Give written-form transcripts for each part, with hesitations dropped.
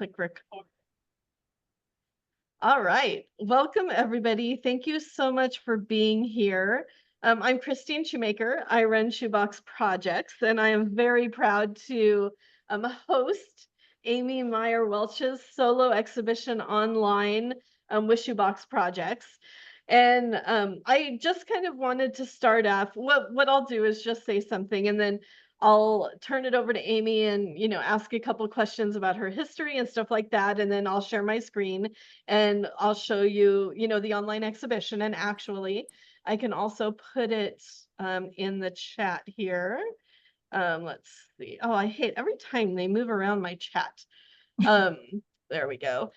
click record. All right. Welcome, everybody. Thank you so much for being here. I'm Christine Shoemaker. I run Shoebox Projects, and I am very proud to host Amy Meier Welch's solo exhibition online with Shoebox Projects. And I just kind of wanted to start off. What I'll do is just say something, and then I'll turn it over to Amy and, ask a couple questions about her history and stuff like that. And then I'll share my screen and I'll show you, the online exhibition. And actually, I can also put it in the chat here. Let's see. Oh, I hate every time they move around my chat. There we go.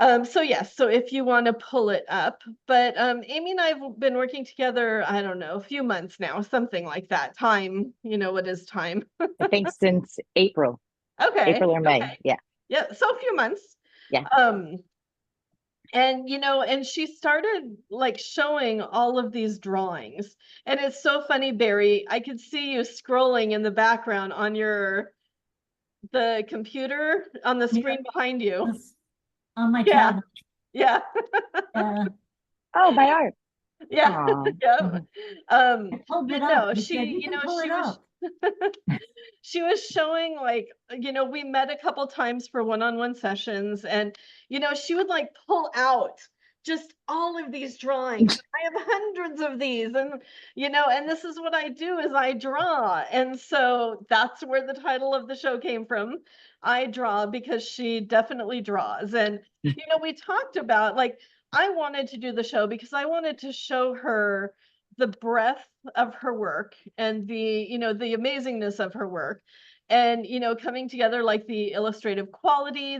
So yes, so if you want to pull it up, but Amy and I have been working together, I don't know, a few months now, something like that. Time, what is time? I think since April. Okay. April or May. Okay. Yeah. Yeah. So a few months. Yeah. And and she started like showing all of these drawings. And it's so funny, Barry. I could see you scrolling in the background on the computer on the screen behind you. On my tablet. Yeah. Oh, my art. Yeah. Yeah. No, she she was showing like, we met a couple times for one-on-one sessions, and she would like pull out just all of these drawings. I have hundreds of these, and and this is what I do is I draw. And so that's where the title of the show came from. I draw, because she definitely draws. And we talked about like, I wanted to do the show because I wanted to show her the breadth of her work and the the amazingness of her work, and coming together, like the illustrative quality,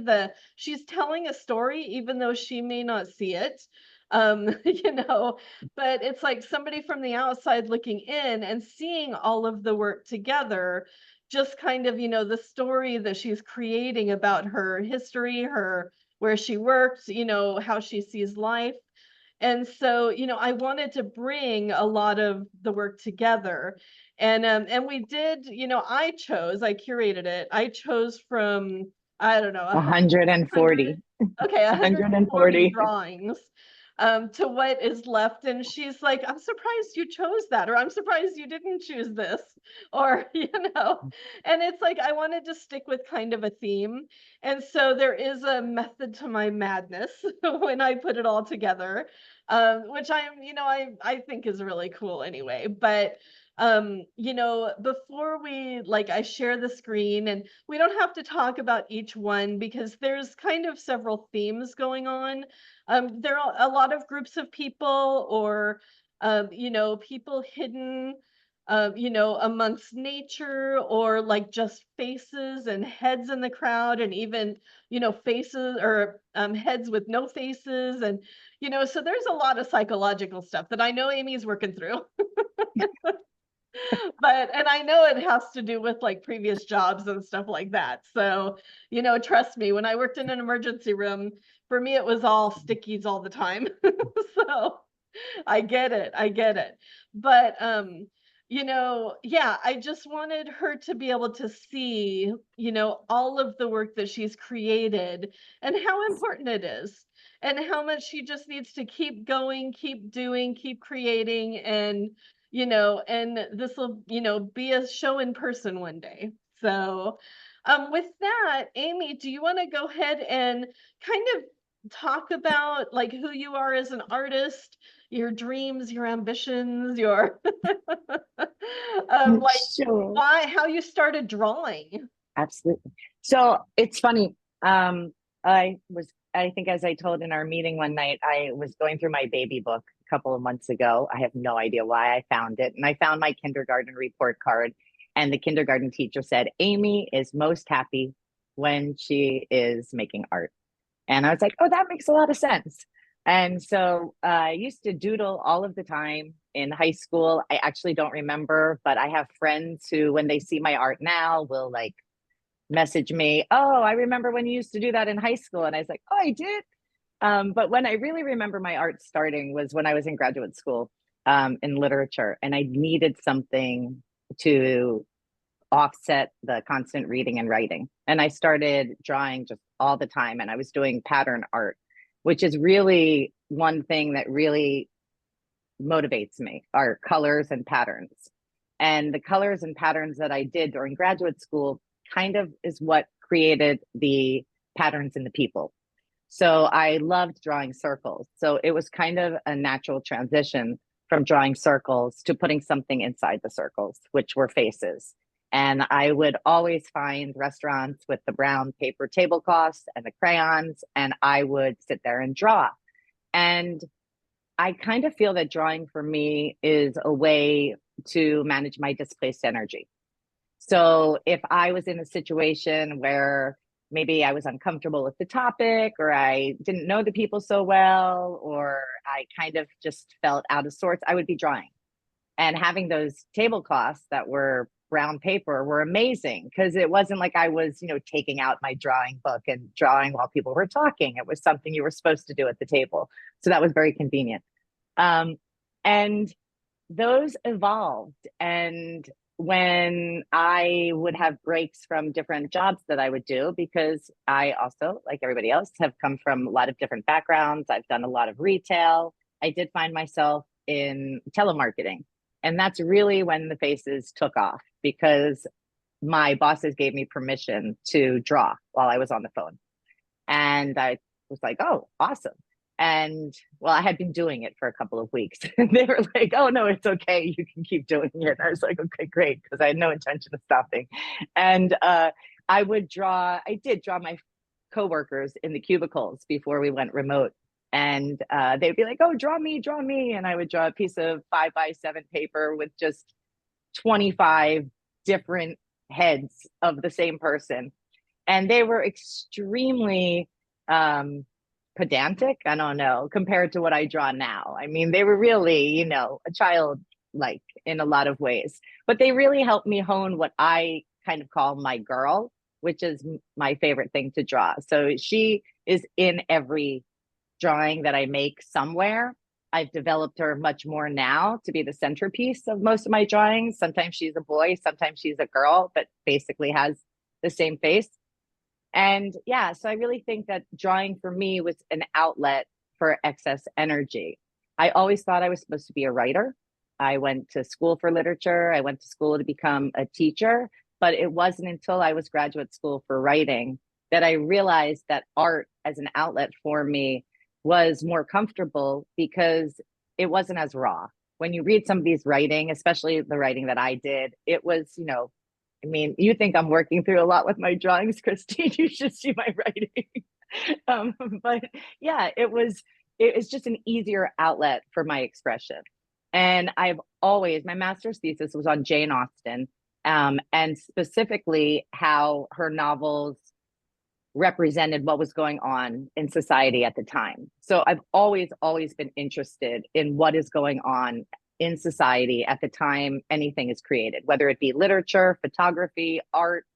she's telling a story even though she may not see it. But it's like somebody from the outside looking in and seeing all of the work together, just kind of the story that she's creating about her history, her where she works, how she sees life. And so, I wanted to bring a lot of the work together. And we did, I curated it. I chose from, I don't know, 140. Okay, 140 drawings to what is left. And she's like, I'm surprised you chose that, or I'm surprised you didn't choose this, or, and it's like, I wanted to stick with kind of a theme. And so there is a method to my madness when I put it all together, which I think is really cool anyway. But before I share the screen, and we don't have to talk about each one because there's kind of several themes going on. There are a lot of groups of people, or people hidden amongst nature, or like just faces and heads in the crowd, and even faces or heads with no faces. And so there's a lot of psychological stuff that I know Amy's working through. And I know it has to do with like previous jobs and stuff like that. So, trust me, when I worked in an emergency room, for me, it was all stickies all the time. So I get it. But, yeah, I just wanted her to be able to see, all of the work that she's created and how important it is, and how much she just needs to keep going, keep doing, keep creating. And and this will, be a show in person one day. So, with that, Amy, do you want to go ahead and kind of talk about like who you are as an artist, your dreams, your ambitions, your Sure. how you started drawing? Absolutely. So it's funny. I think, as I told in our meeting one night, I was going through my baby book a couple of months ago. I have no idea why I found it. And I found my kindergarten report card. And the kindergarten teacher said, Amy is most happy when she is making art. And I was like, oh, that makes a lot of sense. And so I used to doodle all of the time in high school. I actually don't remember, but I have friends who, when they see my art now, will like message me, oh, I remember when you used to do that in high school. And I was like, oh, I did. But when I really remember my art starting was when I was in graduate school in literature, and I needed something to offset the constant reading and writing. And I started drawing just all the time, and I was doing pattern art, which is really one thing that really motivates me, are colors and patterns. And the colors and patterns that I did during graduate school kind of is what created the patterns in the people. So I loved drawing circles. So it was kind of a natural transition from drawing circles to putting something inside the circles, which were faces. And I would always find restaurants with the brown paper tablecloths and the crayons, and I would sit there and draw. And I kind of feel that drawing for me is a way to manage my displaced energy. So if I was in a situation where maybe I was uncomfortable with the topic, or I didn't know the people so well, or I kind of just felt out of sorts, I would be drawing. And having those tablecloths that were brown paper were amazing, because it wasn't like I was, taking out my drawing book and drawing while people were talking. It was something you were supposed to do at the table. So that was very convenient. And those evolved. And when I would have breaks from different jobs that I would do, because I also, like everybody else, have come from a lot of different backgrounds. I've done a lot of retail. I did find myself in telemarketing. And that's really when the faces took off, because my bosses gave me permission to draw while I was on the phone. And I was like, oh, awesome. And well, I had been doing it for a couple of weeks. And they were like, oh, no, it's okay. You can keep doing it. And I was like, okay, great. Because I had no intention of stopping. And I did draw my coworkers in the cubicles before we went remote. And they'd be like, oh, draw me. And I would draw a piece of 5x7 paper with just 25 different heads of the same person. And they were extremely pedantic, I don't know, compared to what I draw now. I mean, they were really, a child-like in a lot of ways, but they really helped me hone what I kind of call my girl, which is my favorite thing to draw. So she is in every drawing that I make somewhere. I've developed her much more now to be the centerpiece of most of my drawings. Sometimes she's a boy, sometimes she's a girl, but basically has the same face. And yeah, so I really think that drawing for me was an outlet for excess energy. I always thought I was supposed to be a writer. I went to school for literature. I went to school to become a teacher, but it wasn't until I was graduate school for writing that I realized that art as an outlet for me was more comfortable, because it wasn't as raw. When you read somebody's writing, especially the writing that I did, it was, you think I'm working through a lot with my drawings, Christine. You should see my writing. But yeah, it was just an easier outlet for my expression. And my master's thesis was on Jane Austen, and specifically how her novels represented what was going on in society at the time. So I've always been interested in what is going on in society at the time anything is created, whether it be literature, photography, art.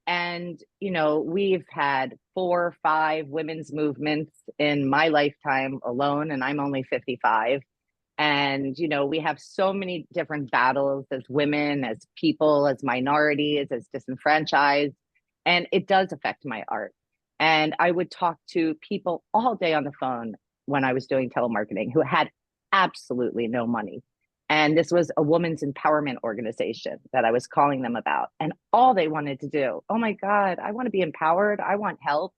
And, we've had 4 or 5 women's movements in my lifetime alone, and I'm only 55. And, we have so many different battles as women, as people, as minorities, as disenfranchised, and it does affect my art. And I would talk to people all day on the phone when I was doing telemarketing who had absolutely no money. And this was a women's empowerment organization that I was calling them about. And all they wanted to do, oh my God, I want to be empowered. I want help.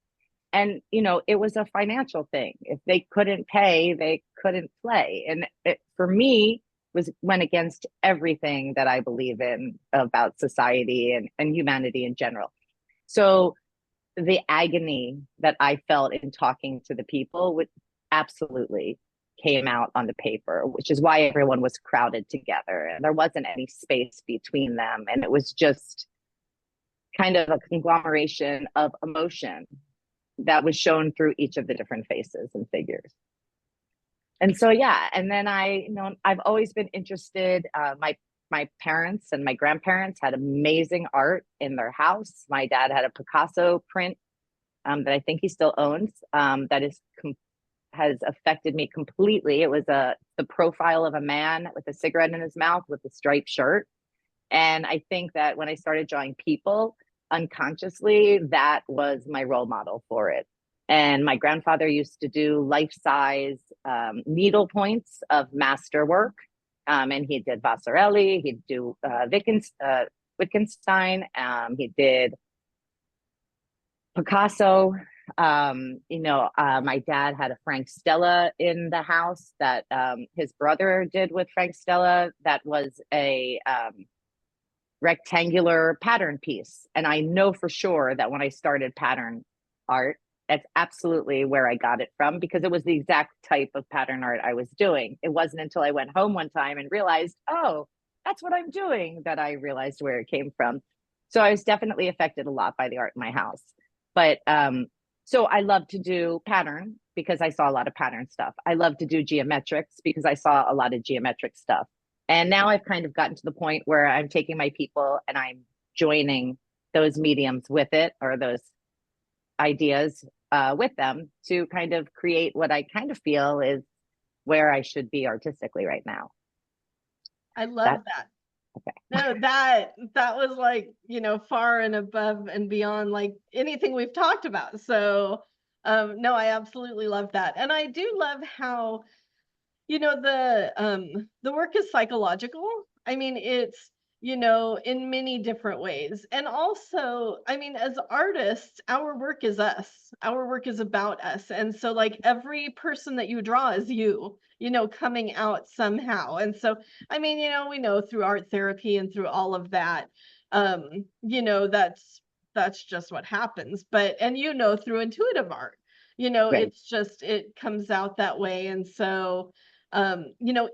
And, it was a financial thing. If they couldn't pay, they couldn't play. And it, for me, went against everything that I believe in about society and humanity in general. So the agony that I felt in talking to the people would absolutely came out on the paper, which is why everyone was crowded together and there wasn't any space between them. And it was just kind of a conglomeration of emotion that was shown through each of the different faces and figures. And so, yeah, and then I've always been interested. My parents and my grandparents had amazing art in their house. My dad had a Picasso print that I think he still owns, that has affected me completely. It was the profile of a man with a cigarette in his mouth with a striped shirt. And I think that when I started drawing people, unconsciously, that was my role model for it. And my grandfather used to do life-size needle points of masterwork. And he did Vasarely, he'd do Wittgenstein, he did Picasso. My dad had a Frank Stella in the house that his brother did with Frank Stella. That was a rectangular pattern piece. And I know for sure that when I started pattern art, that's absolutely where I got it from, because it was the exact type of pattern art I was doing. It wasn't until I went home one time and realized, oh, that's what I'm doing, that I realized where it came from. So I was definitely affected a lot by the art in my house. But so I love to do pattern because I saw a lot of pattern stuff. I love to do geometrics because I saw a lot of geometric stuff. And now I've kind of gotten to the point where I'm taking my people and I'm joining those mediums with it, or those ideas with them, to kind of create what I kind of feel is where I should be artistically right now. I love that. Okay. No, that was like, far and above and beyond like anything we've talked about. So no, I absolutely love that. And I do love how, the work is psychological. I mean, it's, in many different ways. And also, I mean, as artists, our work is us. Our work is about us. And so like every person that you draw is you, coming out somehow. And so, I mean, we know through art therapy and through all of that, that's just what happens. But, and through intuitive art, Right. it's just, it comes out that way. And so,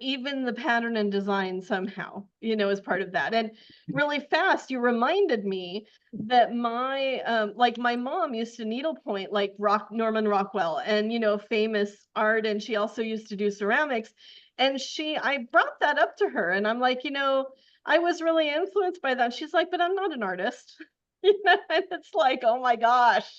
even the pattern and design somehow, is part of that. And really fast, you reminded me that my mom used to needlepoint like Norman Rockwell and, famous art. And she also used to do ceramics. And I brought that up to her and I'm like, I was really influenced by that. She's like, but I'm not an artist. And it's like, oh my gosh.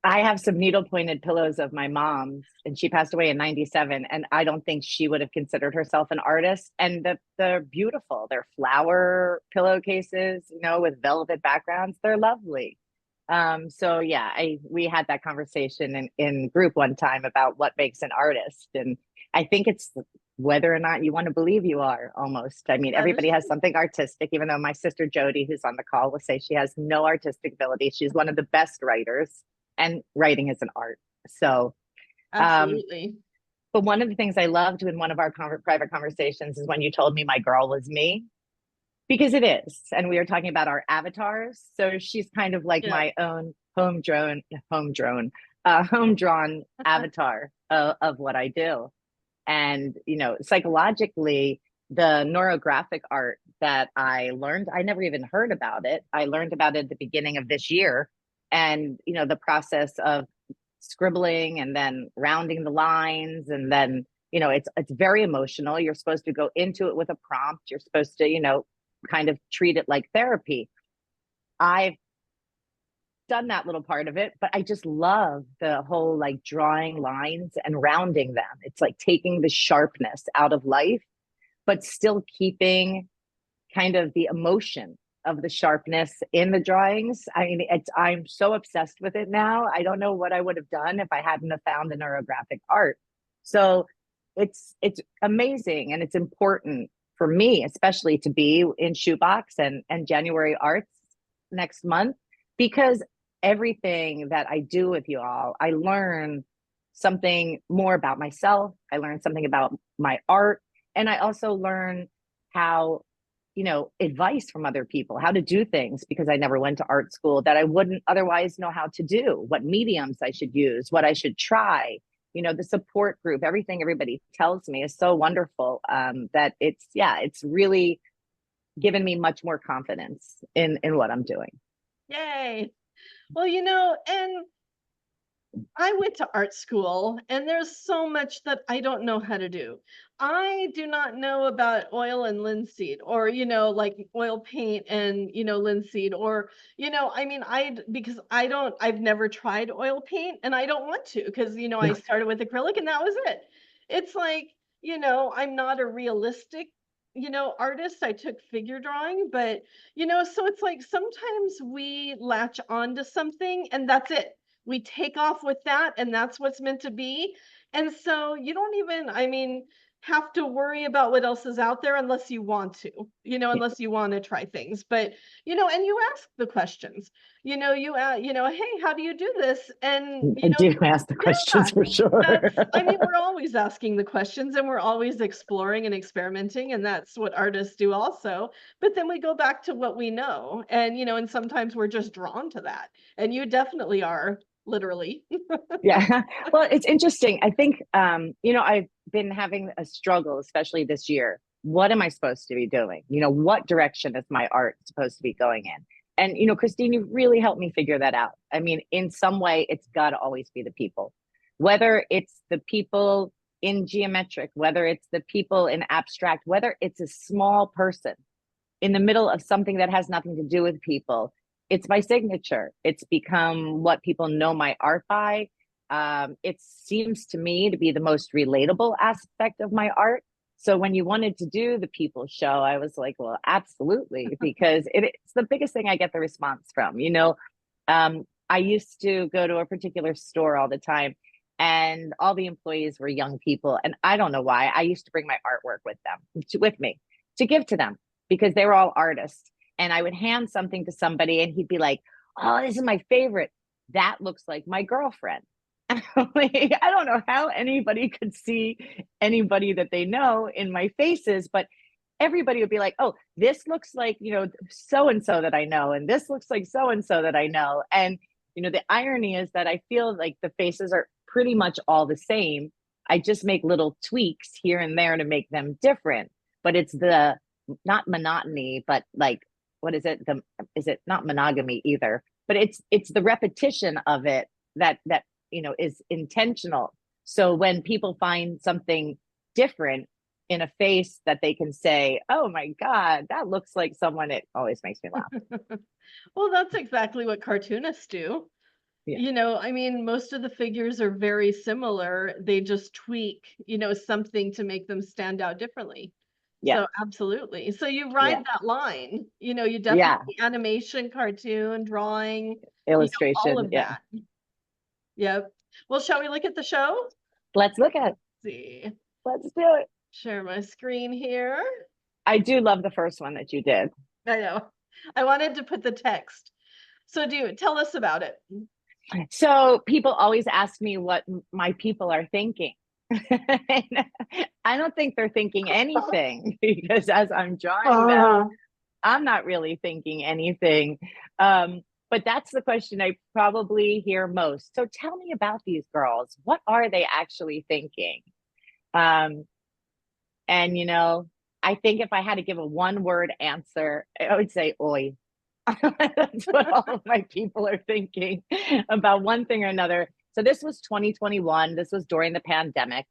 I have some needle pointed pillows of my mom's, and she passed away in 97. And I don't think she would have considered herself an artist. And they're beautiful. They're flower pillowcases, with velvet backgrounds. They're lovely. So yeah, we had that conversation in group one time about what makes an artist. And I think it's whether or not you want to believe you are, almost. I mean, everybody has something artistic, even though my sister Jody, who's on the call, will say she has no artistic ability. She's one of the best writers. And writing is an art. So, absolutely. But one of the things I loved in one of our private conversations is when you told me my girl was me, because it is. And we were talking about our avatars. So she's kind of like my own home-drawn avatar of what I do. And, psychologically, the neurographic art that I learned, I never even heard about it. I learned about it at the beginning of this year. And, the process of scribbling and then rounding the lines. And then, it's very emotional. You're supposed to go into it with a prompt. You're supposed to, kind of treat it like therapy. I've done that little part of it, but I just love the whole like drawing lines and rounding them. It's like taking the sharpness out of life, but still keeping kind of the emotion of the sharpness in the drawings. I mean, I'm so obsessed with it now. I don't know what I would have done if I hadn't have found the neurographic art. So it's amazing, and it's important for me, especially to be in Shoebox and January Arts next month, because everything that I do with you all, I learn something more about myself. I learn something about my art, and I also learn how, advice from other people, how to do things, because I never went to art school, that I wouldn't otherwise know how to do, what mediums I should use, what I should try, the support group, everything everybody tells me is so wonderful, that it's really given me much more confidence in what I'm doing. Yay. Well, and I went to art school and there's so much that I don't know how to do. I do not know about oil and linseed, or, like oil paint and, linseed, or, I mean, because I've never tried oil paint and I don't want to, because, I started with acrylic and that was it. It's like, I'm not a realistic artist, I took figure drawing, but, so it's like sometimes we latch on to something and that's it. We take off with that and that's what's meant to be. And so you don't even, have to worry about what else is out there unless you want to, Yeah, unless you want to try things. But, and you ask the questions, hey, how do you do this? And, I do ask the yeah, questions for sure. we're always asking the questions and we're always exploring and experimenting, and that's what artists do also. But then we go back to what we know, and and sometimes we're just drawn to that. And you definitely are, literally. Yeah. Well, it's interesting. I think, I've been having a struggle, especially this year. What am I supposed to be doing? What direction is my art supposed to be going in? And, Christine, you really helped me figure that out. I mean, in some way, it's got to always be the people, whether it's the people in geometric, whether it's the people in abstract, whether it's a small person in the middle of something that has nothing to do with people. It's my signature. It's become what people know my art by. It seems to me to be the most relatable aspect of my art. So when you wanted to do the people show, I was like, well, absolutely, because it's the biggest thing I get the response from. I used to go to a particular store all the time, and all the employees were young people. And I don't know why. I used to bring my artwork with me to give to them because they were all artists. And I would hand something to somebody and he'd be like, oh, this is my favorite. That looks like my girlfriend. Like, I don't know how anybody could see anybody that they know in my faces, but everybody would be like, oh, this looks like, so and so that I know. And this looks like so and so that I know. And, the irony is that I feel like the faces are pretty much all the same. I just make little tweaks here and there to make them different. But it's the not monotony, but like, what is it? Is it not monogamy either? But it's the repetition of it that is intentional. So when people find something different in a face that they can say, oh my God, that looks like someone, it always makes me laugh. Well, that's exactly what cartoonists do. Yeah. Most of the figures are very similar. They just tweak, something to make them stand out differently. Yeah. So absolutely. So you Yeah. ride that line, you Yeah. definitely animation, cartoon, drawing, all Illustration. of Yeah. that. Yep. Well, shall we look at the show? Let's look at it. See. Let's do it. Share my screen here. I do love the first one that you did. I know. I wanted to put the text. So tell us about it. So people always ask me what my people are thinking. I don't think they're thinking anything because as I'm drawing them, I'm not really thinking anything. But that's the question I probably hear most. So tell me about these girls. What are they actually thinking? And I think if I had to give a one word answer, I would say oi. That's what all of my people are thinking about one thing or another. So this was 2021. This was during the pandemic.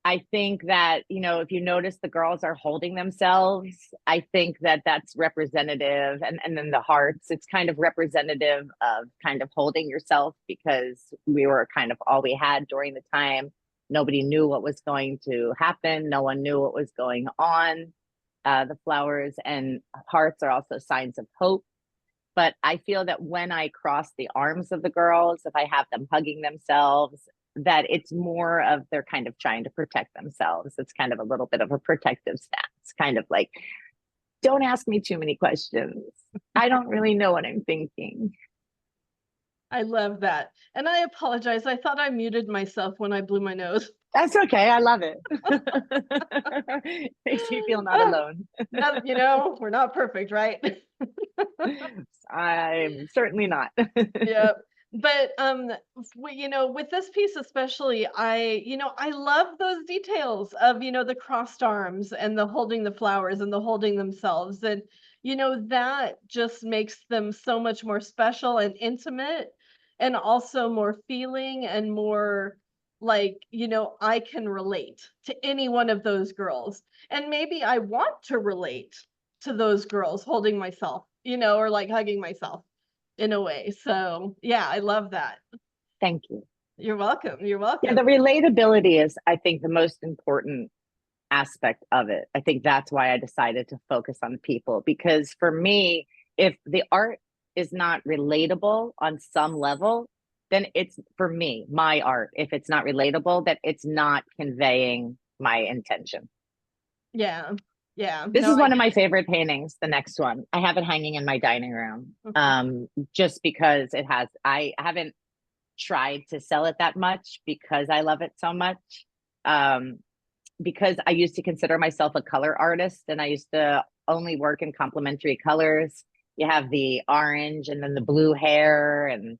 I think that, if you notice the girls are holding themselves, I think that that's representative. And then the hearts, it's kind of representative of kind of holding yourself because we were kind of all we had during the time. Nobody knew what was going to happen. No one knew what was going on. The flowers and hearts are also signs of hope. But I feel that when I cross the arms of the girls, if I have them hugging themselves, that it's more of they're kind of trying to protect themselves. It's kind of a little bit of a protective stance, kind of like, don't ask me too many questions. I don't really know what I'm thinking. I love that. And I apologize. I thought I muted myself when I blew my nose. That's okay. I love it. Makes you feel not alone. We're not perfect, right? I'm certainly not. Yeah. But with this piece especially, I love those details of the crossed arms and the holding the flowers and the holding themselves, and that just makes them so much more special and intimate, and also more feeling and more like I can relate to any one of those girls, and maybe I want to relate to those girls holding myself, or like hugging myself in a way. So yeah, I love that. Thank you. You're welcome. You're Yeah, welcome. the relatability is, I think, the most important aspect of it. I think that's why I decided to focus on people, because for me, if the art is not relatable on some level, then it's, for me, my art, if it's not relatable, that it's not conveying my intention. Yeah. Yeah. This No, is I one of get my it. favorite paintings, the next one. I have it hanging in my dining room. Just because it has, I haven't tried to sell it that much because I love it so much. Because I used to consider myself a color artist, and I used to only work in complementary colors. You have the orange and then the blue hair and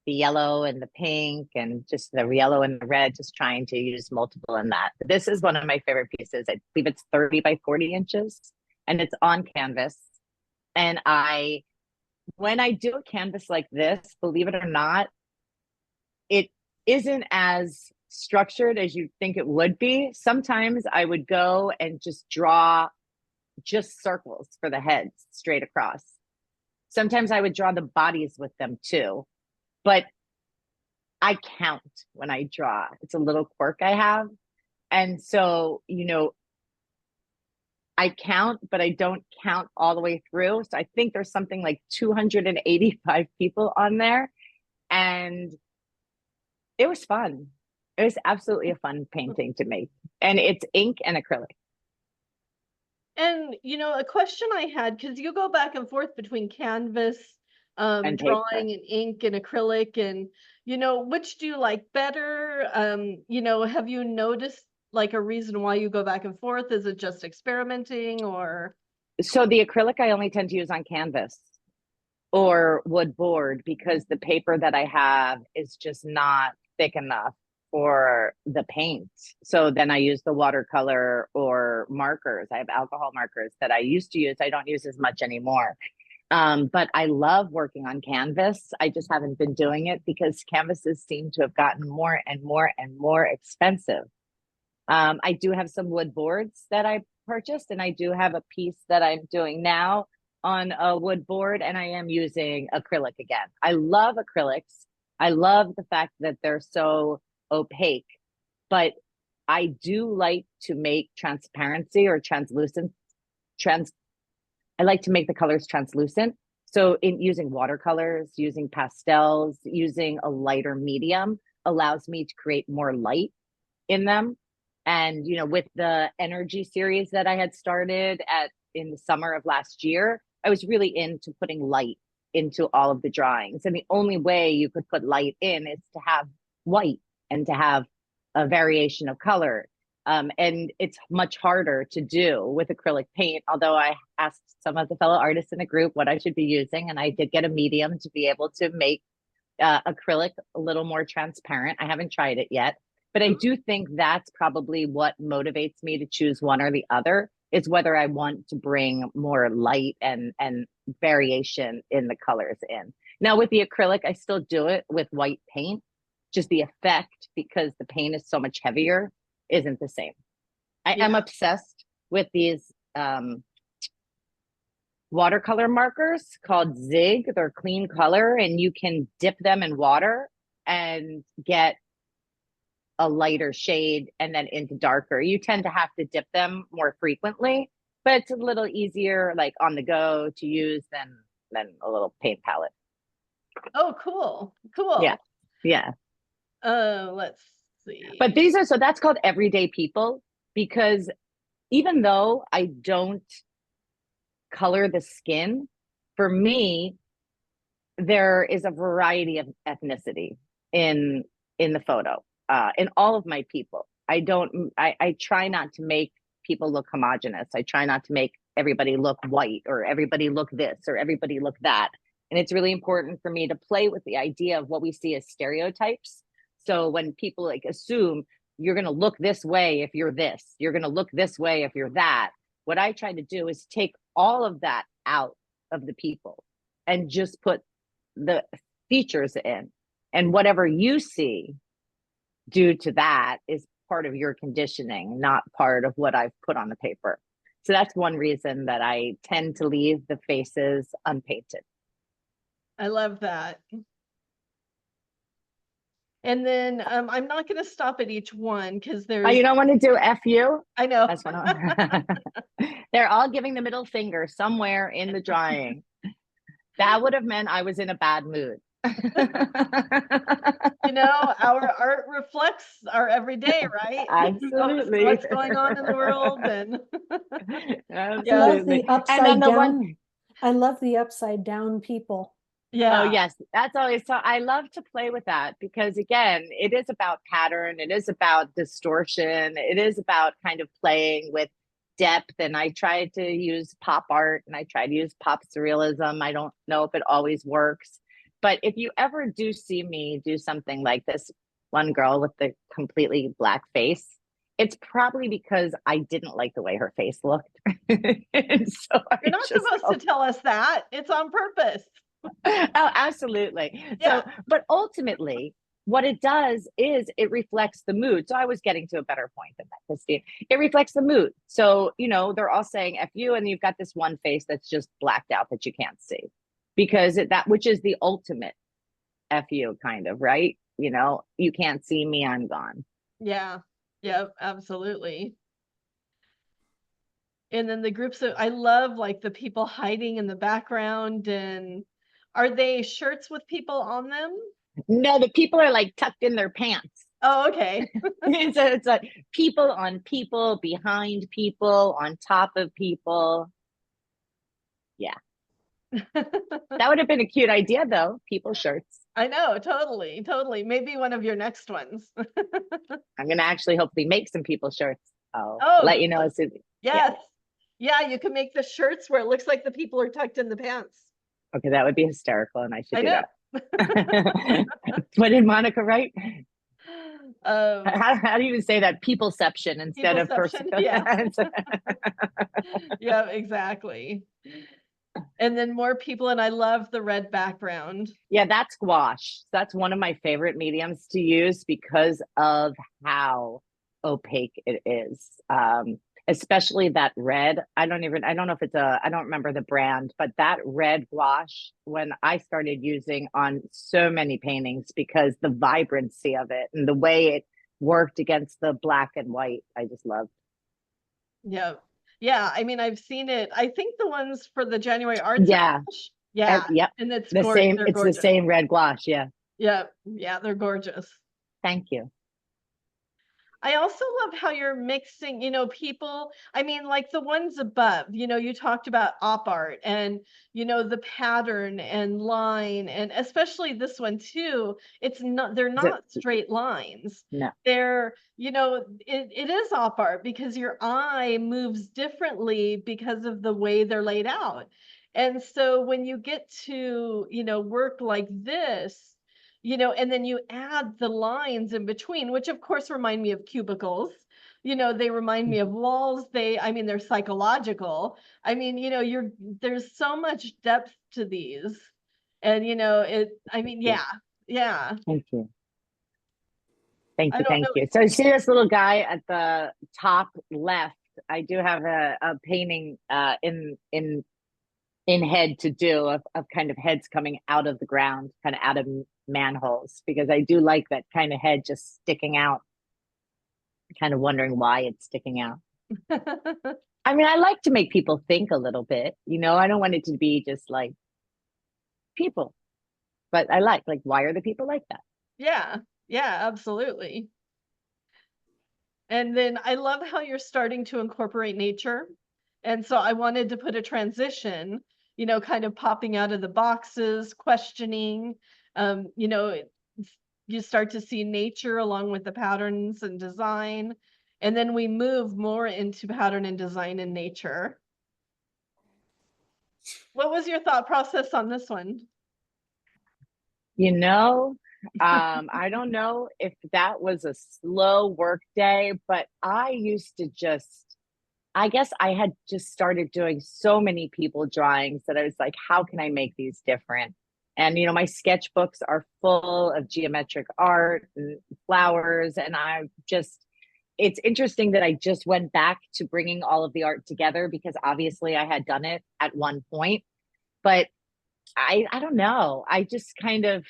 the yellow and the pink and just the yellow and the red, just trying to use multiple in that. This is one of my favorite pieces. I believe it's 30 by 40 inches and it's on canvas. And when I do a canvas like this, believe it or not, it isn't as structured as you think it would be. Sometimes I would go and just draw just circles for the heads straight across. Sometimes I would draw the bodies with them too, but I count when I draw. It's a little quirk I have. And so, I count, but I don't count all the way through. So I think there's something like 285 people on there. And it was fun. It was absolutely a fun painting to make. And it's ink and acrylic. And a question I had, because you go back and forth between canvas, And drawing paper. and ink and acrylic, and which do you like better? Have you noticed like a reason why you go back and forth? Is it just experimenting, or? So the acrylic I only tend to use on canvas or wood board, because the paper that I have is just not thick enough for the paint. So then I use the watercolor or markers. I have alcohol markers that I used to use. I don't use as much anymore. But I love working on canvas. I just haven't been doing it because canvases seem to have gotten more and more and more expensive. I do have some wood boards that I purchased, and I do have a piece that I'm doing now on a wood board, and I am using acrylic again. I love acrylics. I love the fact that they're so opaque, but I do like to make transparency or translucent. I like to make the colors translucent. So in using watercolors, using pastels, using a lighter medium allows me to create more light in them. And with the energy series that I had started in the summer of last year, I was really into putting light into all of the drawings. And the only way you could put light in is to have white and to have a variation of color. And it's much harder to do with acrylic paint, although I asked some of the fellow artists in the group what I should be using, and I did get a medium to be able to make acrylic a little more transparent. I haven't tried it yet, but I do think that's probably what motivates me to choose one or the other, is whether I want to bring more light and variation in the colors in. Now with the acrylic, I still do it with white paint, just the effect, because the paint is so much heavier, isn't the same. I am obsessed with these watercolor markers called Zig. They're clean color, and you can dip them in water and get a lighter shade and then into darker. You tend to have to dip them more frequently, but it's a little easier, like on the go, to use than a little paint palette. Oh, cool. Yeah. Let's see. But that's called everyday people, because even though I don't color the skin, for me, there is a variety of ethnicity in the photo. In all of my people, I try not to make people look homogenous. I try not to make everybody look white or everybody look this or everybody look that. And it's really important for me to play with the idea of what we see as stereotypes. So when people like assume you're going to look this way if you're this, you're going to look this way if you're that, what I try to do is take all of that out of the people and just put the features in, and whatever you see due to that is part of your conditioning, not part of what I've put on the paper. So that's one reason that I tend to leave the faces unpainted. I love that. And then I'm not going to stop at each one because Oh, there's, you don't want to do FU? I know. That's what they're all giving the middle finger somewhere in the drawing. That would have meant I was in a bad mood. You know, our art reflects our everyday, right? Absolutely. What's going on in the world, and I love Absolutely. the And then upside the down. one, I love the upside down people. yeah, oh yes, that's always so. I love to play with that because again, it is about pattern, it is about distortion, it is about kind of playing with depth. And I try to use pop art and I try to use pop surrealism. I don't know if it always works, but if you ever do see me do something like this, one girl with the completely black face, it's probably because I didn't like the way her face looked. And so I you're not just supposed to tell us that. It's on purpose. oh, absolutely. Yeah. So, but ultimately, what it does is it reflects the mood. So I was getting to a better point than that, Christine. It reflects the mood. So, you know, they're all saying F you, and you've got this one face that's just blacked out that you can't see because that, which is the ultimate F you kind of, right? You know, you can't see me, I'm gone. Yeah. Yep, absolutely. And then the groups of, I love like the people hiding in the background, and are they shirts with people on them? No, the people are like tucked in their pants. Oh, okay. It's like people on people, behind people, on top of people. Yeah. That would have been a cute idea though, people shirts. I know, totally, totally. Maybe one of your next ones. I'm gonna actually hopefully make some people shirts. I'll Oh, let you know as soon. yes. Yeah, you can make the shirts where it looks like the people are tucked in the pants. Okay, that would be hysterical, and I should I do know. that. What did Monica write? Um, How do you say that? Peopleception instead of person. Peopleception, yeah. Yeah, exactly. And then more people, and I love the red background. Yeah, that's gouache. That's one of my favorite mediums to use because of how opaque it is. Especially that red. I don't know if it's I don't remember the brand, but that red gouache, when I started using on so many paintings because the vibrancy of it and the way it worked against the black and white, I just loved. Yeah. Yeah, I mean, I've seen it. I think the ones for the January Arts Yeah. Bash. Yeah. Yep. And it's The gorgeous. same, They're it's the gorgeous. same red gouache. Yeah. Yeah. Yeah, they're gorgeous. Thank you. I also love how you're mixing, you know, people, I mean, like the ones above, you know, you talked about op art and, you know, the pattern and line, and especially this one too. It's not, they're So, not straight lines. no. They're, you know, it is op art because your eye moves differently because of the way they're laid out. And so when you get to, you know, work like this, you know, and then you add the lines in between, which of course remind me of cubicles. You know, they remind me of walls. I mean, they're psychological. I mean, you know, there's so much depth to these. And, you know, I mean, yeah, yeah. Thank you. Thank I you. don't Thank know. you. So see this little guy at the top left. I do have a painting in head to do of kind of heads coming out of the ground, kind of out of manholes, because I do like that kind of head just sticking out, kind of wondering why it's sticking out. I mean, I like to make people think a little bit, you know, I don't want it to be just like people, but I like, why are the people like that? Yeah, yeah, absolutely. And then I love how you're starting to incorporate nature. And so I wanted to put a transition, you know, kind of popping out of the boxes, questioning, you know, you start to see nature along with the patterns and design. And then we move more into pattern and design and nature. What was your thought process on this one? You know, I don't know if that was a slow work day, but I used to I guess I had just started doing so many people drawings that I was like, how can I make these different? And, you know, my sketchbooks are full of geometric art and flowers. And it's interesting that I just went back to bringing all of the art together because obviously I had done it at one point, but I don't know. I just kind of,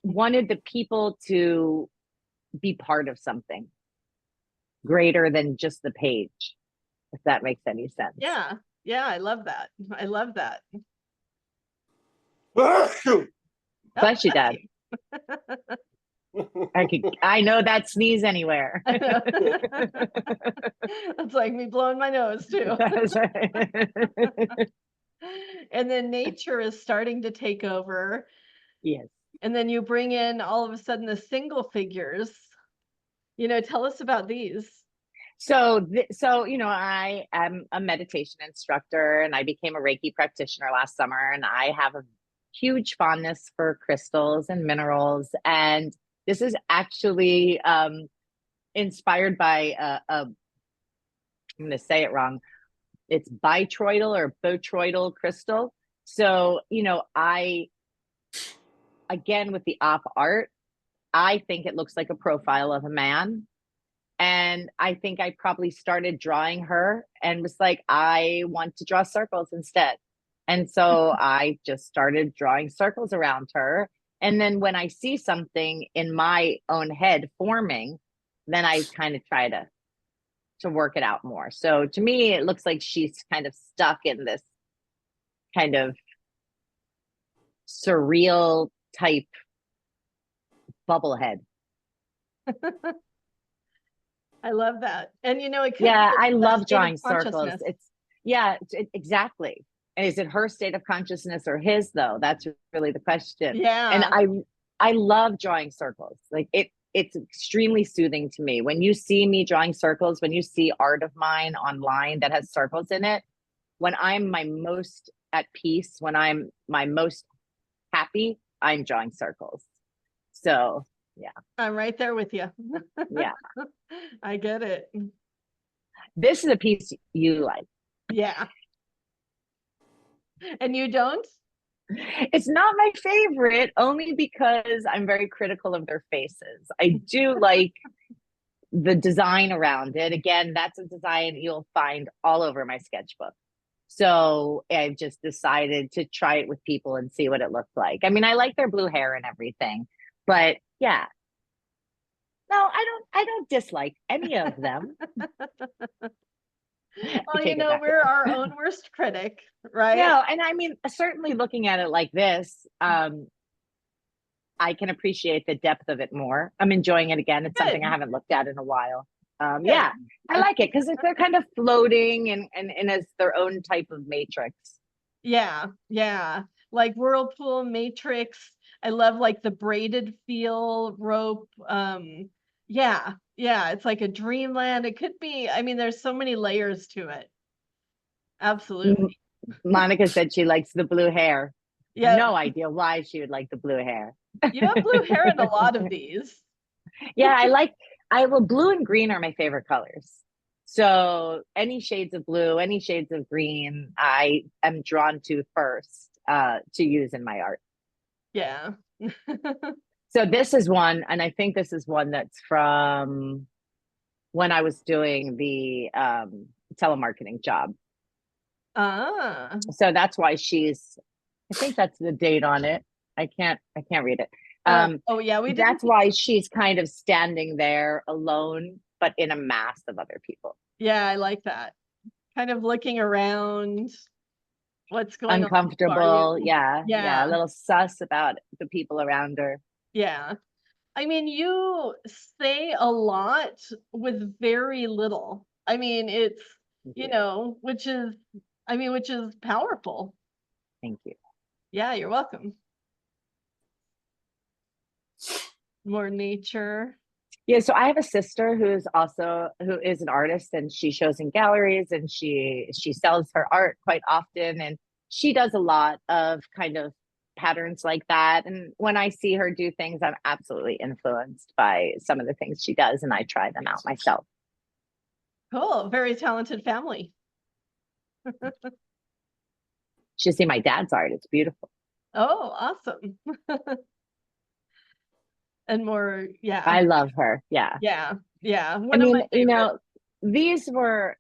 wanted the people to be part of something greater than just the page, if that makes any sense. Yeah. Yeah. I love that. I love that. Bless you, Dad. you. I know that sneeze anywhere. It's like me blowing my nose too. And then nature is starting to take over. Yes. And then you bring in all of a sudden the single figures. Tell us about these. So, I am a meditation instructor and I became a Reiki practitioner last summer, and I have a huge fondness for crystals and minerals. And this is actually inspired by I'm going to say it wrong. It's bitroidal or botroidal crystal. So, again, with the op art, I think it looks like a profile of a man. And I think I probably started drawing her and was like, I want to draw circles instead. And so I just started drawing circles around her. And then when I see something in my own head forming, then I kind of try to work it out more. So to me, it looks like she's kind of stuck in this kind of surreal type bubblehead. I love that. And it could Yeah, be I a love state of drawing circles. consciousness. Exactly. And is it her state of consciousness or his though? That's really the question. Yeah. And I love drawing circles. Like it's extremely soothing to me. When you see me drawing circles, when you see art of mine online that has circles in it, when I'm my most at peace, when I'm my most happy, I'm drawing circles. So yeah. I'm right there with you. Yeah. I get it. This is a piece you like. Yeah. And you don't? It's not my favorite, only because I'm very critical of their faces. I do like the design around it. Again, that's a design you'll find all over my sketchbook. So I've just decided to try it with people and see what it looks like. I mean, I like their blue hair and everything, but yeah. No, I don't dislike any of them. Well, we're our own worst critic, right? Yeah, and I mean, certainly looking at it like this, I can appreciate the depth of it more. I'm enjoying it again. It's something I haven't looked at in a while. Yeah, I like it because they're kind of floating and as their own type of matrix. Yeah, yeah. Like whirlpool matrix. I love like the braided feel rope. Yeah, it's like a dreamland. It could be, there's so many layers to it. Absolutely. Monica said she likes the blue hair. Yeah. No idea why she would like the blue hair. You have blue hair in a lot of these. Yeah, blue and green are my favorite colors. So any shades of blue, any shades of green, I am drawn to first to use in my art. Yeah. So this is one, and I think this is one that's from when I was doing the telemarketing job. So that's why I think that's the date on it. I can't read it. That's why she's kind of standing there alone, but in a mass of other people. Yeah, I like that. Kind of looking around. What's going uncomfortable. on? Yeah. A little sus about the people around her. Yeah. You say a lot with very little. It's, which is powerful. Thank you. Yeah, you're welcome. More nature. Yeah, so I have a sister who is an artist, and she shows in galleries, and she sells her art quite often, and she does a lot of kind of patterns like that. And when I see her do things, I'm absolutely influenced by some of the things she does, and I try them out myself. Cool. Very talented family. You should see my dad's art. It's beautiful. Oh, awesome. And more, yeah. I love her. Yeah. Yeah. These were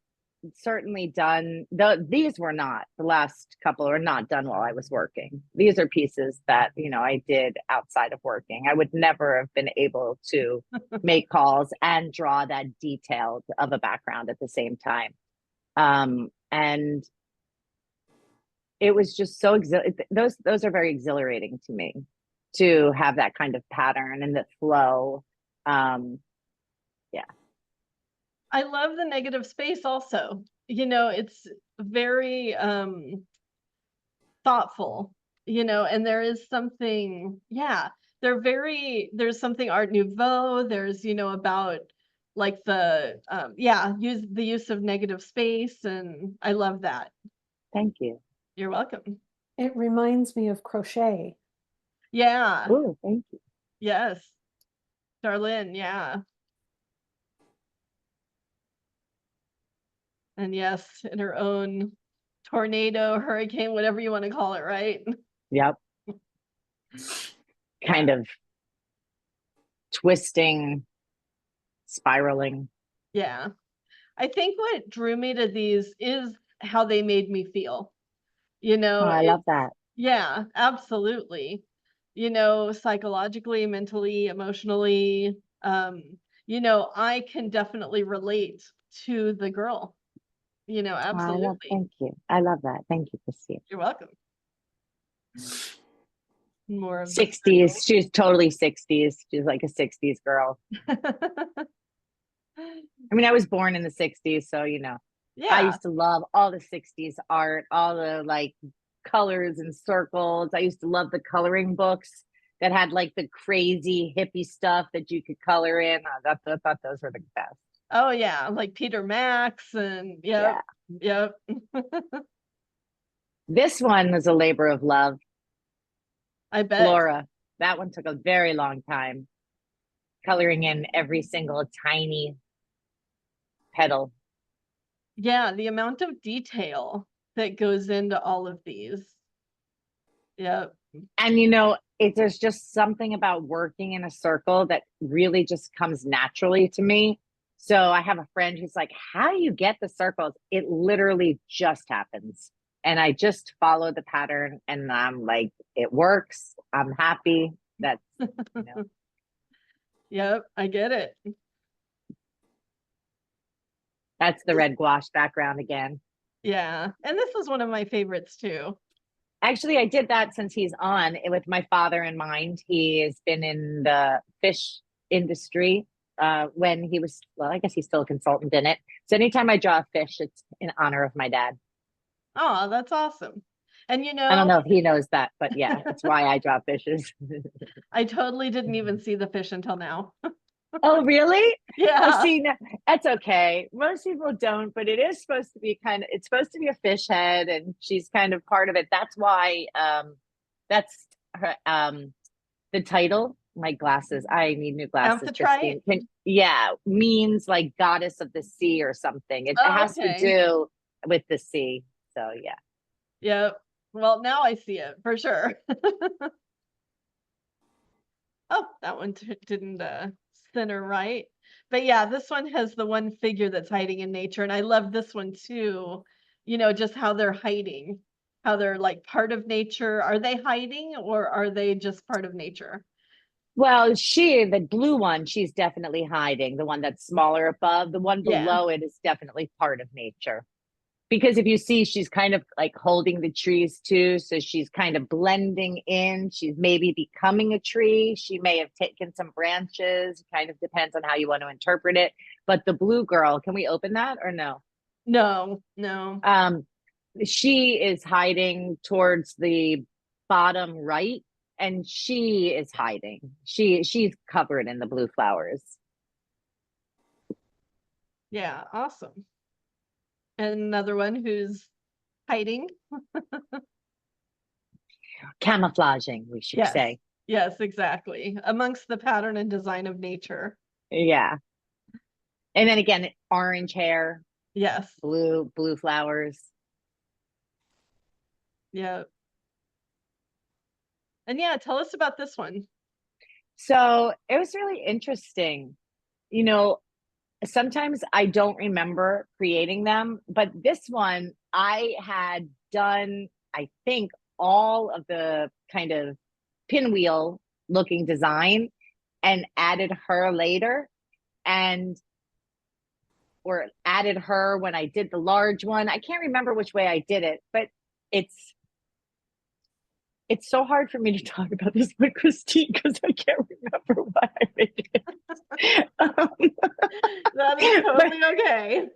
certainly done, though these were not, the last couple are not done while I was working. These are pieces that, I did outside of working. I would never have been able to make calls and draw that detailed of a background at the same time. And it was just so those are very exhilarating to me, to have that kind of pattern and the flow. Yeah. I love the negative space also. It's very thoughtful, and there is something, there's something Art Nouveau. There's, about like the use of negative space, and I love that. Thank you. You're welcome. It reminds me of crochet. Yeah. Oh, thank you. Yes. Darlene, yeah. And yes, in her own tornado, hurricane, whatever you want to call it, right? Yep. Kind of twisting, spiraling. Yeah. I think what drew me to these is how they made me feel. Oh, I love that. Yeah, absolutely. Psychologically, mentally, emotionally, I can definitely relate to the girl. Absolutely. Thank you. I love that. Thank you, Christine. You're welcome. More of 60s. She's totally 60s. She's like a 60s girl. I mean, I was born in the 60s, so Yeah. I used to love all the 60s art, all the like colors and circles. I used to love the coloring books that had like the crazy hippie stuff that you could color in. I thought those were the best. Oh yeah, like Peter Max and Yeah. Yep. This one was a labor of love. I bet. Flora. That one took a very long time. Coloring in every single tiny petal. Yeah, the amount of detail that goes into all of these. Yep. And there's just something about working in a circle that really just comes naturally to me. So I have a friend who's like, how do you get the circles? It literally just happens. And I just follow the pattern and I'm like, it works. I'm happy. That's, Yep, I get it. that's the red gouache background again. Yeah, and this was one of my favorites too. Actually, I did that since he's on with my father in mind. He has been in the fish industry when he was, well, I guess he's still a consultant in it. So anytime I draw a fish, it's in honor of my dad. Oh, that's awesome. And I don't know if he knows that, but yeah, it's why I draw fishes. I totally didn't even see the fish until now. Oh, really? Yeah. Oh, see, that's okay. Most people don't, but it is supposed to be it's supposed to be a fish head and she's kind of part of it. That's why, that's her, the title, my glasses. I need new glasses. Amphitrite? Yeah, means like goddess of the sea or something. It has to do with the sea. So yeah. Yep. Well, now I see it for sure. Oh, that one didn't center right. But yeah, this one has the one figure that's hiding in nature. And I love this one too. Just how they're hiding, how they're like part of nature. Are they hiding or are they just part of nature? Well, the blue one, she's definitely hiding. The one that's smaller above, the one below it is definitely part of nature. Because if you see, she's kind of like holding the trees too. So she's kind of blending in. She's maybe becoming a tree. She may have taken some branches. Kind of depends on how you want to interpret it. But the blue girl, can we open that or no? No. She is hiding towards the bottom right. And she is hiding. She's covered in the blue flowers. Yeah, awesome. And another one who's hiding. Camouflaging, we should say. Yes, exactly. Amongst the pattern and design of nature. Yeah. And then again, orange hair. Yes. Blue flowers. Yeah. And yeah, tell us about this one. So it was really interesting. sometimes I don't remember creating them, but this one I had done, I think, all of the kind of pinwheel looking design and added her later, and or added her when I did the large one. I can't remember which way I did it, but it's so hard for me to talk about this with Christine because I can't remember why I made it. That is totally okay.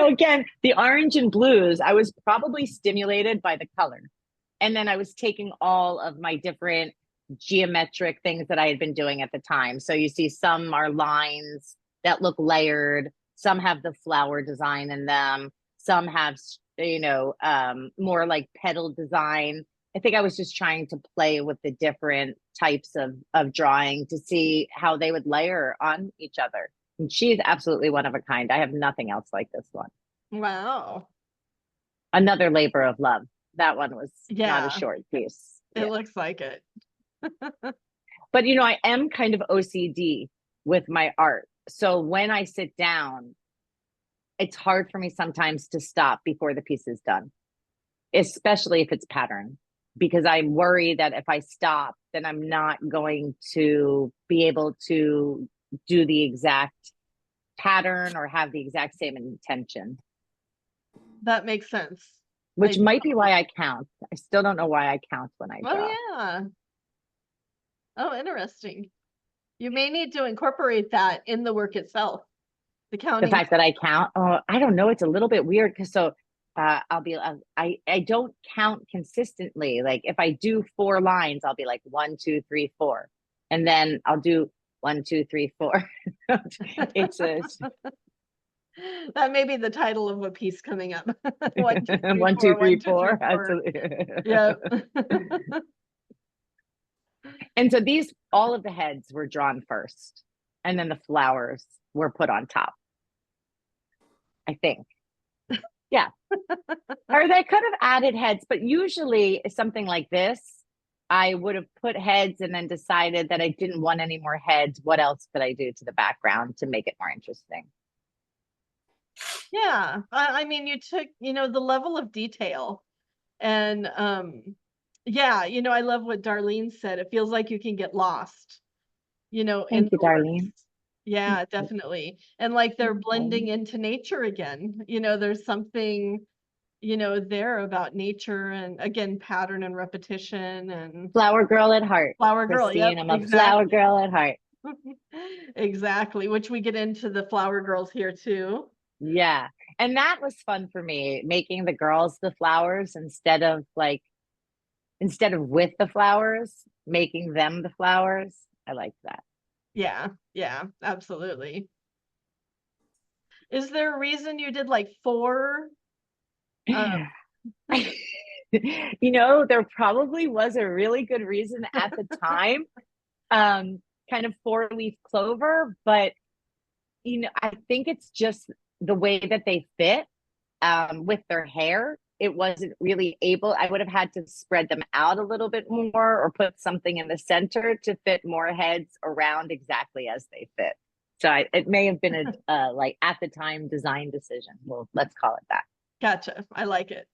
Again, the orange and blues, I was probably stimulated by the color. And then I was taking all of my different geometric things that I had been doing at the time. So you see some are lines that look layered, some have the flower design in them, some have, more like petal design. I think I was just trying to play with the different types of drawing to see how they would layer on each other. And she's absolutely one of a kind. I have nothing else like this one. Wow. Another labor of love. That one was not Yeah. a short piece. It looks like it. But, I am kind of OCD with my art. So when I sit down, it's hard for me sometimes to stop before the piece is done, especially if it's pattern, because I'm worried that if I stop, then I'm not going to be able to do the exact pattern or have the exact same intention. That makes sense. Which might be why I count. I still don't know why I count when I draw. Oh, yeah. Oh, interesting. You may need to incorporate that in the work itself. The counting. The fact that I count, I don't know. It's a little bit weird because I don't count consistently. Like if I do 4 lines, I'll be like 1, 2, 3, 4, and then I'll do 1, 2, 3, 4. It's that may be the title of a piece coming up. 1, 2, 3, 4. Absolutely. Yeah. And so all of the heads were drawn first, and then the flowers were put on top, I think. Yeah. Or they could have added heads, but usually something like this, I would have put heads and then decided that I didn't want any more heads. What else could I do to the background to make it more interesting? Yeah. I mean, you took, the level of detail and, yeah, I love what Darlene said. It feels like you can get lost, in Thank you, the works. Darlene. Yeah, definitely. And like they're blending into nature again. There's something, there about nature and again, pattern and repetition and Flower girl at heart. flower girl. Christine, Yep, I'm a flower girl at heart. Exactly, which we get into the flower girls here too. Yeah. And that was fun for me, making the girls the flowers instead of with the flowers, making them the flowers. I liked that. Yeah, absolutely. Is there a reason you did like 4? There probably was a really good reason at the time, kind of 4-leaf clover, but I think it's just the way that they fit with their hair. It wasn't really I would have had to spread them out a little bit more or put something in the center to fit more heads around exactly as they fit. So it may have been a like at the time design decision. Well, let's call it that. Gotcha. I like it.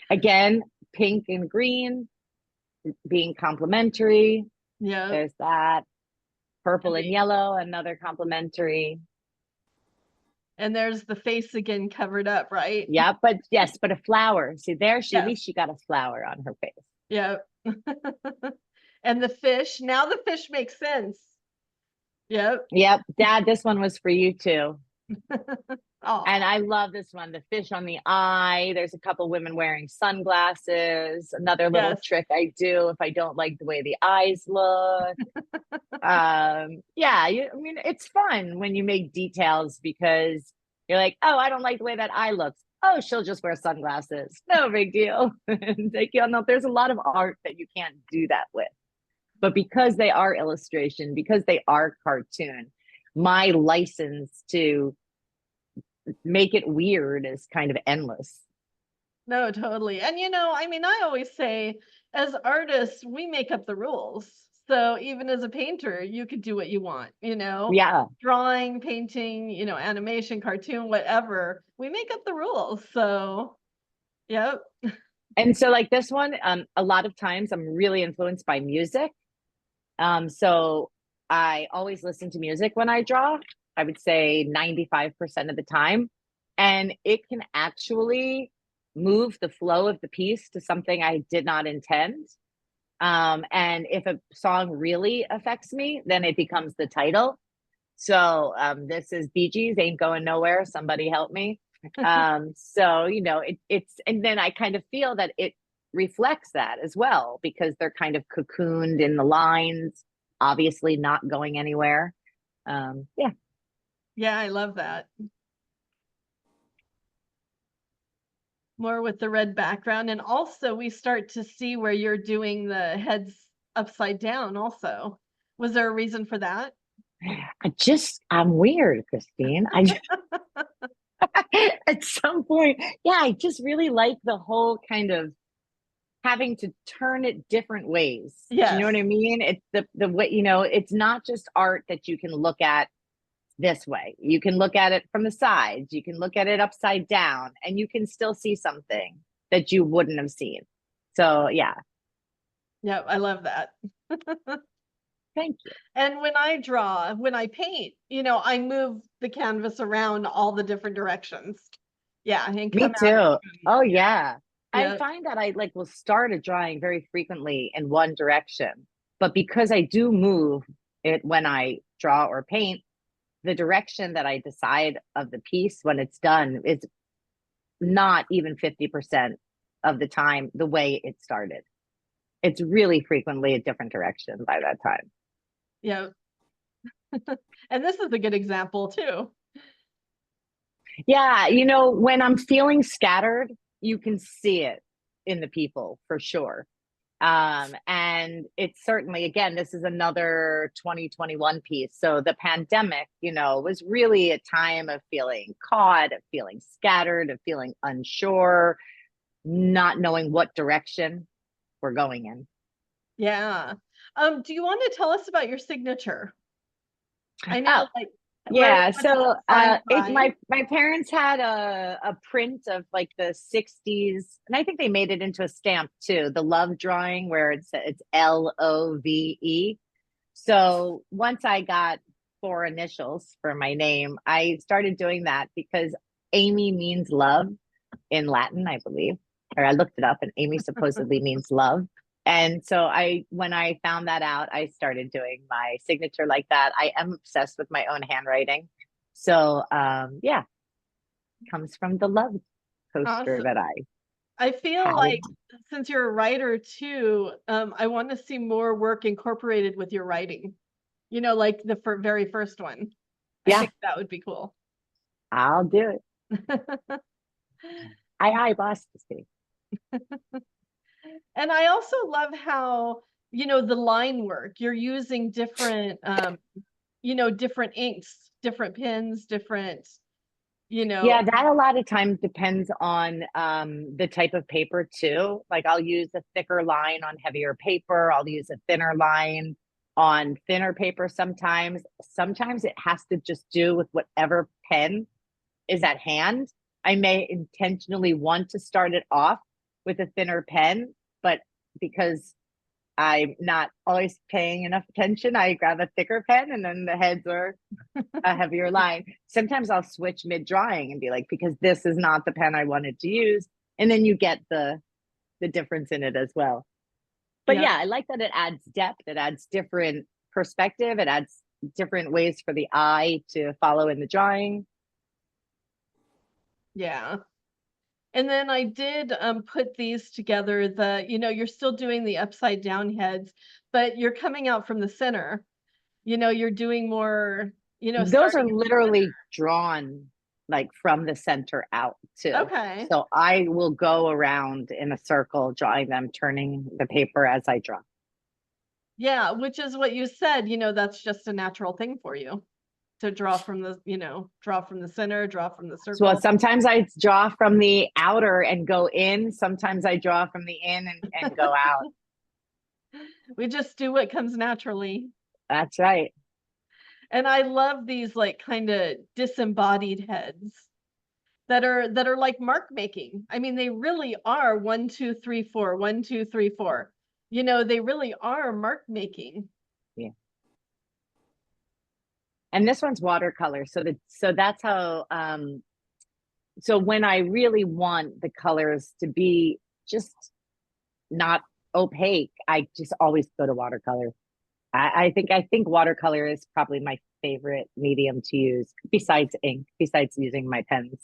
Again, pink and green being complementary. Yeah. There's that. Purple and yellow, another complementary. And there's the face again covered up, right? Yeah, but a flower. See there, Yes. at least she got a flower on her face. Yeah. And the fish, now the fish makes sense. Yep. Dad, this one was for you too. Oh. And I love this one, the fish on the eye. There's a couple women wearing sunglasses. Another little trick I do if I don't like the way the eyes look. I mean, it's fun when you make details because you're like, oh, I don't like the way that eye looks. Oh, she'll just wear sunglasses. No big deal. There's a lot of art that you can't do that with. But because they are illustration, because they are cartoon, my license to make it weird is kind of endless. No, totally. And I mean, I always say as artists, we make up the rules. So even as a painter, you could do what you want, Yeah. drawing, painting, animation, cartoon, whatever. We make up the rules. So, yep. And so like this one, a lot of times I'm really influenced by music. So I always listen to music when I draw. I would say 95% of the time. And it can actually move the flow of the piece to something I did not intend. And if a song really affects me, then it becomes the title. So this is Bee Gees, Ain't Going Nowhere. Somebody help me. So, it's, and then I kind of feel that it reflects that as well, because they're kind of cocooned in the lines, obviously not going anywhere. Yeah. Yeah, I love that. More with the red background. And also we start to see where you're doing the heads upside down also. Was there a reason for that? I'm weird, Christine. At some point, yeah, I just really like the whole kind of having to turn it different ways. Yes. Do you know what I mean? It's the way, it's not just art that you can look at this way. You can look at it from the sides, you can look at it upside down, and you can still see something that you wouldn't have seen. So yeah. Yeah, I love that. Thank you. And when I paint, I move the canvas around all the different directions. Yeah, and Me come too. out. Oh yeah. I Yep. find that I will start a drawing very frequently in one direction, but because I do move it when I draw or paint, the direction that I decide of the piece when it's done is not even 50% of the time the way it started. It's really frequently a different direction by that time. Yeah. And this is a good example too. Yeah, when I'm feeling scattered, you can see it in the people for sure. And it's certainly, again, this is another 2021 piece. So the pandemic, was really a time of feeling caught, of feeling scattered, of feeling unsure, not knowing what direction we're going in. Yeah. Do you want to tell us about your signature? I know, Oh, yeah, so my my parents had a print of like the 60s, and I think they made it into a stamp too, the love drawing where it's LOVE. So once I got 4 initials for my name, I started doing that because Amy means love in Latin, I believe, or I looked it up, and Amy supposedly means love. And so when I found that out, I started doing my signature like that. I am obsessed with my own handwriting. So yeah, comes from the love poster awesome. that I feel had. like since you're a writer too, I want to see more work incorporated with your writing. Like the very first one. Yeah. I think that would be cool. I'll do it. Aye, boss. And I also love how, the line work, you're using different, different inks, different pens, different, Yeah, that a lot of times depends on the type of paper too. Like I'll use a thicker line on heavier paper. I'll use a thinner line on thinner paper sometimes. Sometimes it has to just do with whatever pen is at hand. I may intentionally want to start it off with a thinner pen, but because I'm not always paying enough attention, I grab a thicker pen, and then the heads are a heavier line. Sometimes I'll switch mid drawing and be like, because this is not the pen I wanted to use. And then you get the difference in it as well. But yeah, I like that it adds depth, it adds different perspective, it adds different ways for the eye to follow in the drawing. Yeah. And then I did put these together, you're still doing the upside down heads, but you're coming out from the center. You're doing more, Those are literally drawn like from the center out too. Okay. So I will go around in a circle, drawing them, turning the paper as I draw. Yeah, which is what you said, that's just a natural thing for you to draw from the, draw from the center, draw from the circle. So sometimes I draw from the outer and go in. Sometimes I draw from the in and go out. We just do what comes naturally. That's right. And I love these like kind of disembodied heads that are like mark making. I mean, they really are 1, 2, 3, 4, 1, 2, 3, 4. You know, they really are mark making. Yeah. And this one's watercolor. So that's how so when I really want the colors to be just not opaque, I just always go to watercolor. I think watercolor is probably my favorite medium to use besides ink, besides using my pens.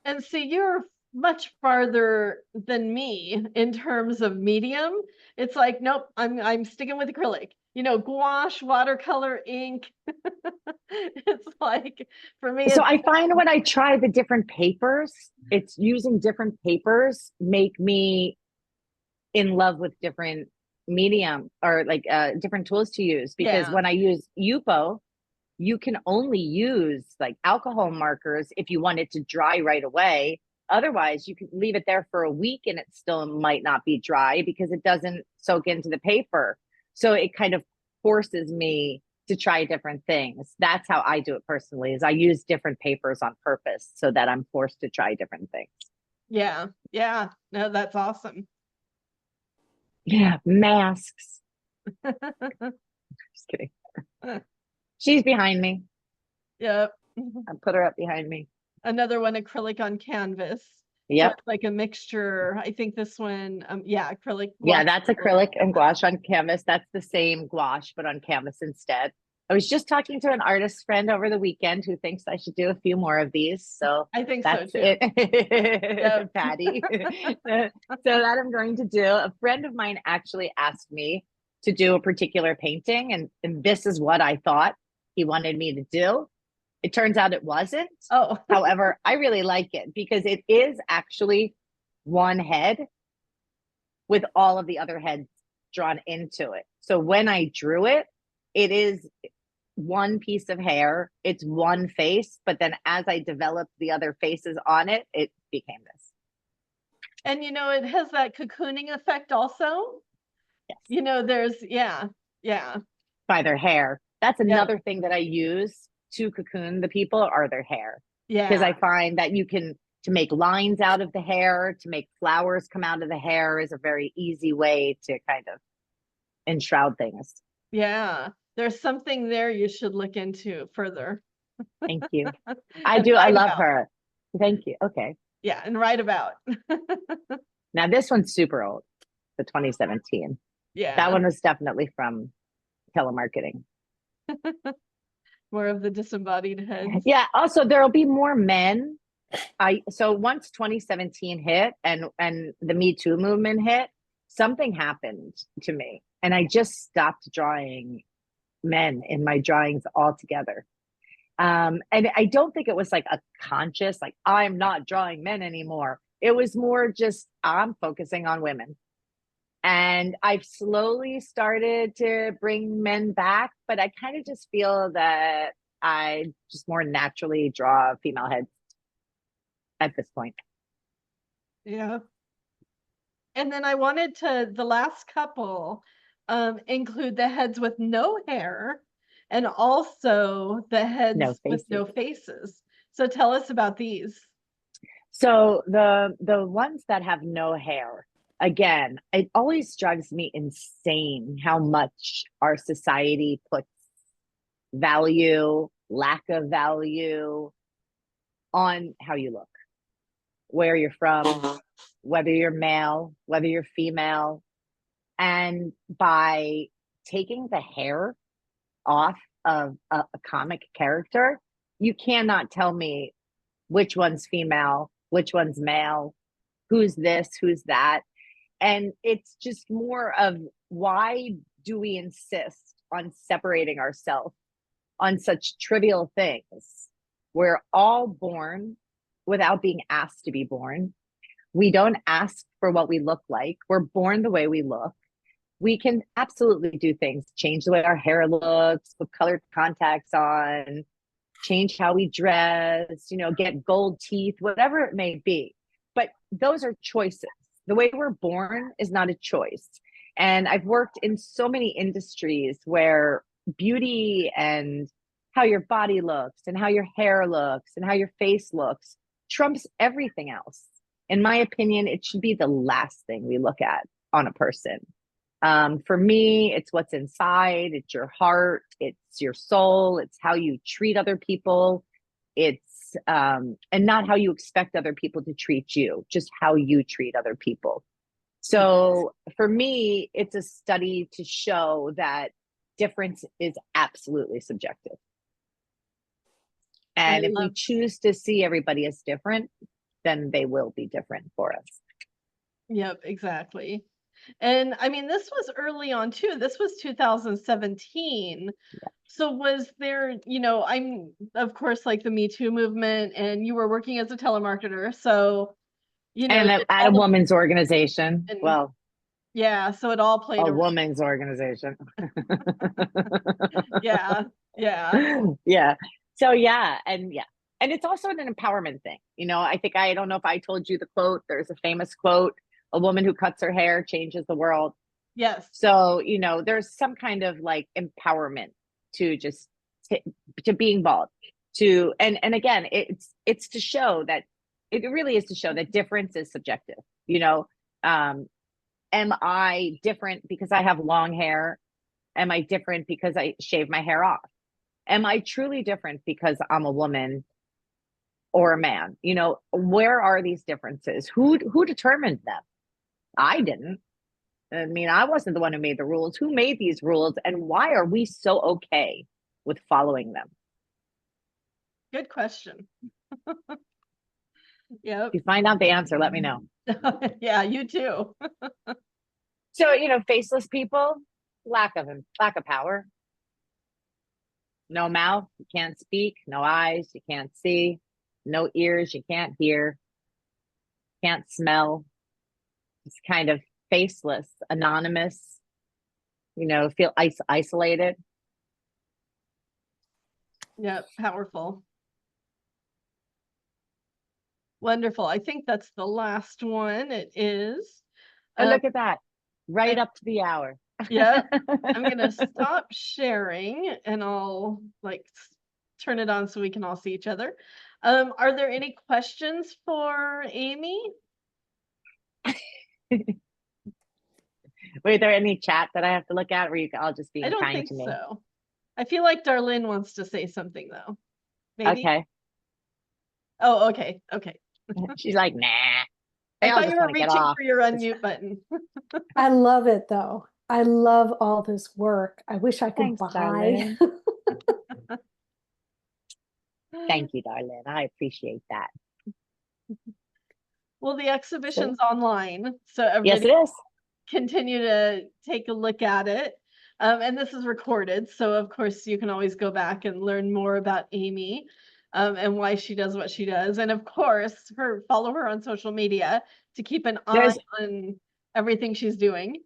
And see, you're much farther than me in terms of medium. It's like, nope, I'm sticking with acrylic. You know, gouache, watercolor, ink. It's like for me. So I find when I try the different papers, it's using different papers make me in love with different medium or like different tools to use, because Yeah. when I use Yupo, you can only use like alcohol markers if you want it to dry right away. Otherwise, you can leave it there for a week and it still might not be dry because it doesn't soak into the paper. So it kind of forces me to try different things. That's how I do it personally, is I use different papers on purpose so that I'm forced to try different things. Yeah. Yeah. No, that's awesome. Yeah, masks. Just kidding. She's behind me. Yep. I put her up behind me. Another one, acrylic on canvas. So Yep. it's like a mixture. I think this one, yeah, acrylic. Yeah, gouache. that's acrylic and gouache on canvas. That's the same gouache, but on canvas instead. I was just talking to an artist friend over the weekend who thinks I should do a few more of these. So I think so that's too. it, Patty. So that I'm going to do. A friend of mine actually asked me to do a particular painting, and this is what I thought he wanted me to do. It turns out it wasn't. Oh, However, I really like it because it is actually one head with all of the other heads drawn into it. So when I drew it, it is one piece of hair, it's one face, but then as I developed the other faces on it, it became this. and you know, it has that cocooning effect also. Yes. You know, there's, yeah. By their hair. That's another thing that I use to cocoon the people are their hair. Yeah. Because I find that you can, to make lines out of the hair, to make flowers come out of the hair is a very easy way to kind of enshroud things. Yeah. There's something there you should look into further. Thank you. I do. I love her. Thank you. Okay. Yeah. And write about. Now this one's super old, the 2017. Yeah. That one was definitely from telemarketing. More of the disembodied heads. Yeah. Also, there'll be more men. So once 2017 hit and the Me Too movement hit, something happened to me, and I just stopped drawing men in my drawings altogether. And I don't think it was like a conscious, like I'm not drawing men anymore. It was more just I'm focusing on women. And I've slowly started to bring men back, but I kind of just feel that I just more naturally draw female heads at this point. Yeah. And then I wanted to, the last couple, include the heads with no hair and also the heads with no faces. So tell us about these. So the ones that have no hair, again, it always drives me insane how much our society puts value, lack of value on how you look, where you're from, whether you're male, whether you're female. And by taking the hair off of a comic character, you cannot tell me which one's female, which one's male, who's this, who's that. And it's just more of, why do we insist on separating ourselves on such trivial things? We're all born without being asked to be born. We don't ask for what we look like. We're born the way we look. We can absolutely do things, change the way our hair looks, put colored contacts on, change how we dress, get gold teeth, whatever it may be. But those are choices. The way we're born is not a choice. And I've worked in so many industries where beauty and how your body looks and how your hair looks and how your face looks trumps everything else. In my opinion, it should be the last thing we look at on a person. For me, it's what's inside, it's your heart, it's your soul, it's how you treat other people. It's and not how you expect other people to treat you, just how you treat other people. So for me, it's a study to show that difference is absolutely subjective. And if we choose to see everybody as different, then they will be different for us. Yep, exactly. And I mean, this was early on too. This was 2017. Yeah. So was there, I'm of course like the Me Too movement, and you were working as a telemarketer. So, And at a woman's organization. And, well, yeah, so it all played a woman's organization. Yeah. Yeah. So and it's also an empowerment thing. I don't know if I told you the quote. There's a famous quote: a woman who cuts her hair changes the world. Yes. So, there's some kind of like empowerment to just to being bald, and again, it's to show that it really is to show that difference is subjective. Am I different because I have long hair? Am I different because I shave my hair off? Am I truly different because I'm a woman or a man? Where are these differences? Who determined them? I didn't. I mean, I wasn't the one who made the rules. Who made these rules, and why are we so okay with following them? Good question. Yep. If you find out the answer, let me know. Yeah, you too. So, faceless people, lack of power. No mouth, you can't speak. No eyes, you can't see. No ears, you can't hear. Can't smell. It's kind of faceless, anonymous. Feel isolated. Yep, powerful. Wonderful. I think that's the last one. It is. And look at that, right up to the hour. Yeah, I'm gonna stop sharing and I'll turn it on so we can all see each other. Are there any questions for Amy? Were there any chat that I have to look at, or you can all just be I don't kind think to me? so. I feel like Darlene wants to say something though. Maybe? Okay. Oh, okay. She's like, nah. I thought you were reaching for your unmute button. I love it though. I love all this work. I wish I could Thanks, buy. darling. Thank you, darling. I appreciate that. Well, the exhibition's online, so Yes, everybody it is. continue to take a look at it. And this is recorded, so of course you can always go back and learn more about Amy and why she does what she does. And of course, follow her on social media to keep an eye on everything she's doing.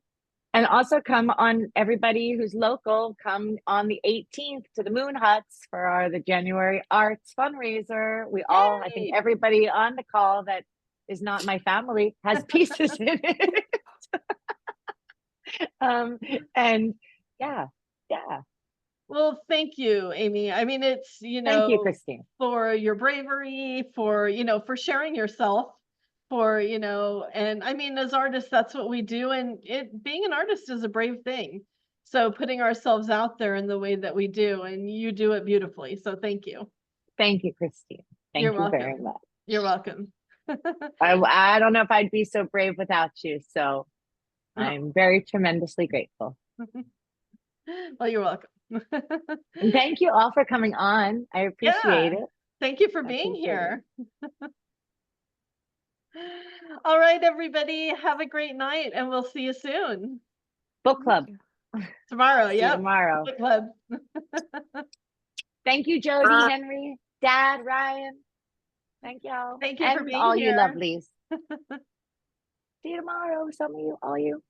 And also come on, everybody who's local, come on the 18th to the Moon Huts for the January Arts fundraiser. I think everybody on the call that is not my family has pieces in it. And yeah. Well, thank you, Amy. I mean, it's, Thank you, Christine, for your bravery, for sharing yourself, and I mean, as artists, that's what we do. And being an artist is a brave thing. So putting ourselves out there in the way that we do, and you do it beautifully. So thank you. Thank you, Christine. Thank You're you welcome. very much. You're welcome. I don't know if I'd be so brave without you. So I'm very tremendously grateful. Well, you're welcome. And thank you all for coming on. I appreciate it. Thank you for being here. All right, everybody, have a great night, and we'll see you soon. Book club. Tomorrow, yeah. Tomorrow. Book club. Thank you, Jody, Henry, Dad, Ryan. Thank y'all. Thank you for being all here. you lovelies. See you tomorrow, some of you, all you.